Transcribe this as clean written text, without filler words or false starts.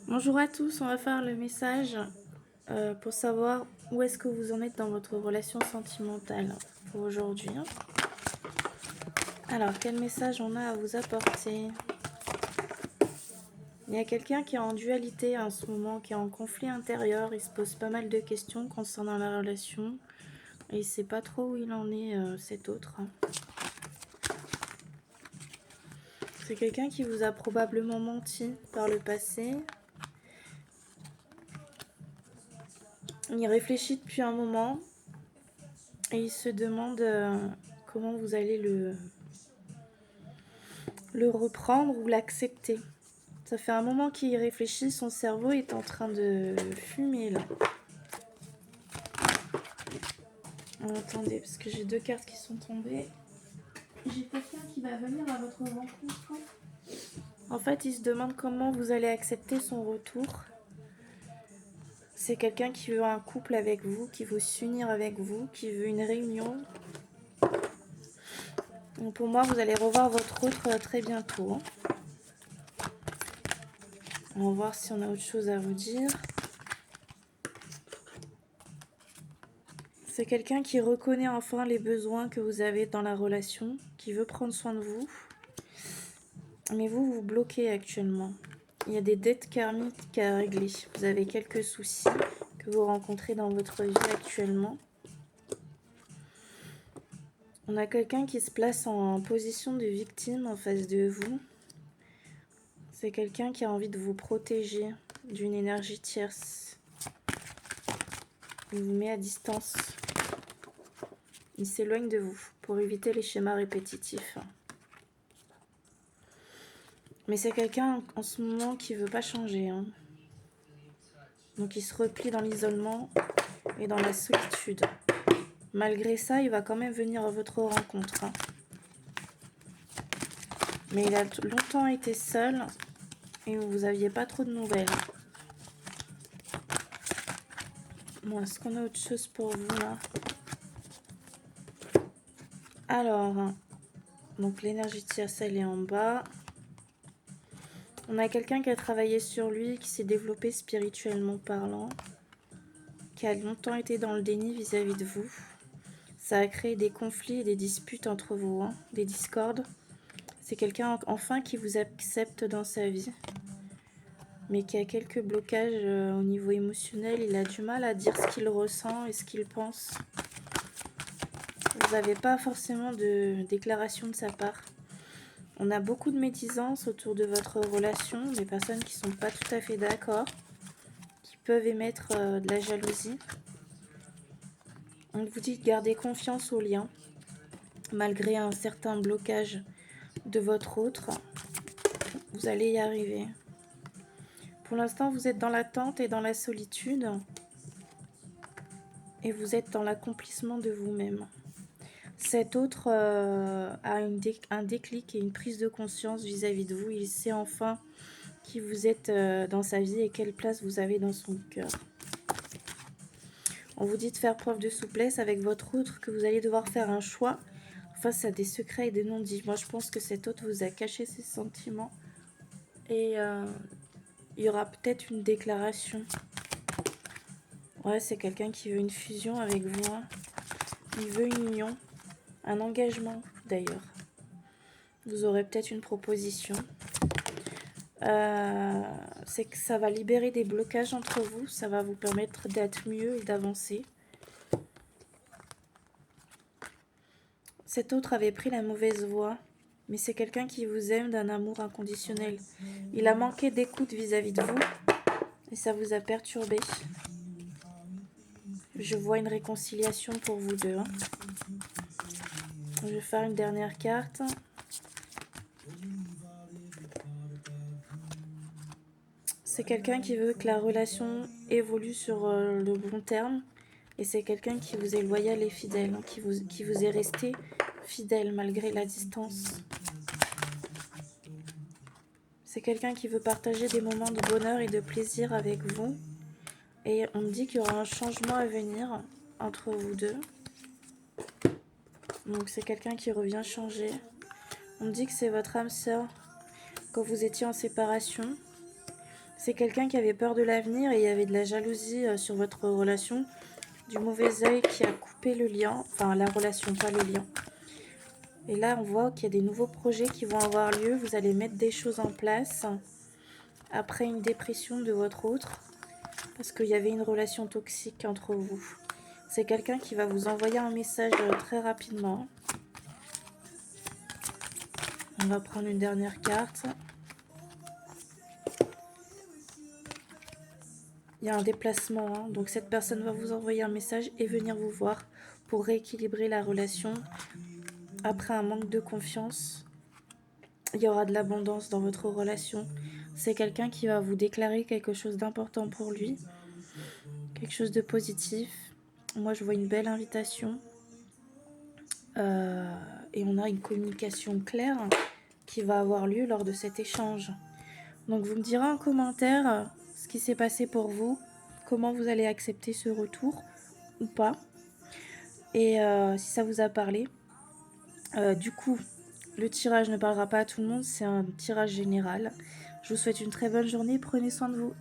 Bonjour à tous, on va faire le message pour savoir où est-ce que vous en êtes dans votre relation sentimentale pour aujourd'hui. Alors, quel message on a à vous apporter? Il y a quelqu'un qui est en dualité en ce moment, qui est en conflit intérieur, il se pose pas mal de questions concernant la relation et il sait pas trop où il en est cet autre. C'est quelqu'un qui vous a probablement menti par le passé. Il réfléchit depuis un moment et il se demande comment vous allez le reprendre ou l'accepter. Ça fait un moment qu'il y réfléchit, son cerveau est en train de fumer là. Attendez, parce que j'ai deux cartes qui sont tombées. J'ai quelqu'un qui va venir à votre rencontre. En fait, il se demande comment vous allez accepter son retour. C'est quelqu'un qui veut un couple avec vous, qui veut s'unir avec vous, qui veut une réunion. Donc pour moi, vous allez revoir votre autre très bientôt. On va voir si on a autre chose à vous dire. C'est quelqu'un qui reconnaît enfin les besoins que vous avez dans la relation, qui veut prendre soin de vous. Mais vous, vous bloquez actuellement. Il y a des dettes karmiques à régler. Vous avez quelques soucis que vous rencontrez dans votre vie actuellement. On a quelqu'un qui se place en position de victime en face de vous. C'est quelqu'un qui a envie de vous protéger d'une énergie tierce. Il vous met à distance. Il s'éloigne de vous pour éviter les schémas répétitifs. Mais c'est quelqu'un en ce moment qui veut pas changer. Donc il se replie dans l'isolement et dans la solitude. Malgré ça, il va quand même venir à votre rencontre. Mais il a longtemps été seul et vous n'aviez pas trop de nouvelles. Bon, est-ce qu'on a autre chose pour vous là? Alors, donc l'énergie tierce, elle est en bas. On a quelqu'un qui a travaillé sur lui, qui s'est développé spirituellement parlant, qui a longtemps été dans le déni vis-à-vis de vous. Ça a créé des conflits et des disputes entre vous, des discordes. C'est quelqu'un enfin qui vous accepte dans sa vie, mais qui a quelques blocages au niveau émotionnel. Il a du mal à dire ce qu'il ressent et ce qu'il pense. Vous n'avez pas forcément de déclaration de sa part. On a beaucoup de médisance autour de votre relation, des personnes qui ne sont pas tout à fait d'accord, qui peuvent émettre de la jalousie. On vous dit de garder confiance au lien, malgré un certain blocage de votre autre. Vous allez y arriver. Pour l'instant, vous êtes dans l'attente et dans la solitude. Et vous êtes dans l'accomplissement de vous-même. Cet autre a un déclic et une prise de conscience vis-à-vis de vous. Il sait enfin qui vous êtes dans sa vie et quelle place vous avez dans son cœur. On vous dit de faire preuve de souplesse avec votre autre, que vous allez devoir faire un choix face à des secrets et des non-dits. Moi, je pense que cet autre vous a caché ses sentiments. Et il y aura peut-être une déclaration. Ouais, c'est quelqu'un qui veut une fusion avec vous. Il veut une union, un engagement d'ailleurs. Vous aurez peut-être une proposition. C'est que ça va libérer des blocages entre vous. Ça va vous permettre d'être mieux et d'avancer. Cet autre avait pris la mauvaise voie, mais c'est quelqu'un qui vous aime d'un amour inconditionnel. Il a manqué d'écoute vis-à-vis de vous et ça vous a perturbé. Je vois une réconciliation pour vous deux. Je vais faire une dernière carte. C'est quelqu'un qui veut que la relation évolue sur le bon terme. Et c'est quelqu'un qui vous est loyal et fidèle, qui vous est resté fidèle malgré la distance. C'est quelqu'un qui veut partager des moments de bonheur et de plaisir avec vous. Et on me dit qu'il y aura un changement à venir entre vous deux. Donc c'est quelqu'un qui revient changer. On me dit que c'est votre âme sœur quand vous étiez en séparation. C'est quelqu'un qui avait peur de l'avenir et il y avait de la jalousie sur votre relation, du mauvais œil qui a coupé le lien, enfin la relation, pas le lien. Et là, on voit qu'il y a des nouveaux projets qui vont avoir lieu. Vous allez mettre des choses en place après une dépression de votre autre, parce qu'il y avait une relation toxique entre vous. C'est quelqu'un qui va vous envoyer un message très rapidement. On va prendre une dernière carte. Il y a un déplacement, hein. Donc cette personne va vous envoyer un message et venir vous voir pour rééquilibrer la relation. Après un manque de confiance, il y aura de l'abondance dans votre relation. C'est quelqu'un qui va vous déclarer quelque chose d'important pour lui, quelque chose de positif. Moi, je vois une belle invitation. Et on a une communication claire qui va avoir lieu lors de cet échange. Donc vous me direz en commentaire ce qui s'est passé pour vous, comment vous allez accepter ce retour ou pas, et si ça vous a parlé. Du coup, le tirage ne parlera pas à tout le monde, c'est un tirage général. Je vous souhaite une très bonne journée, prenez soin de vous.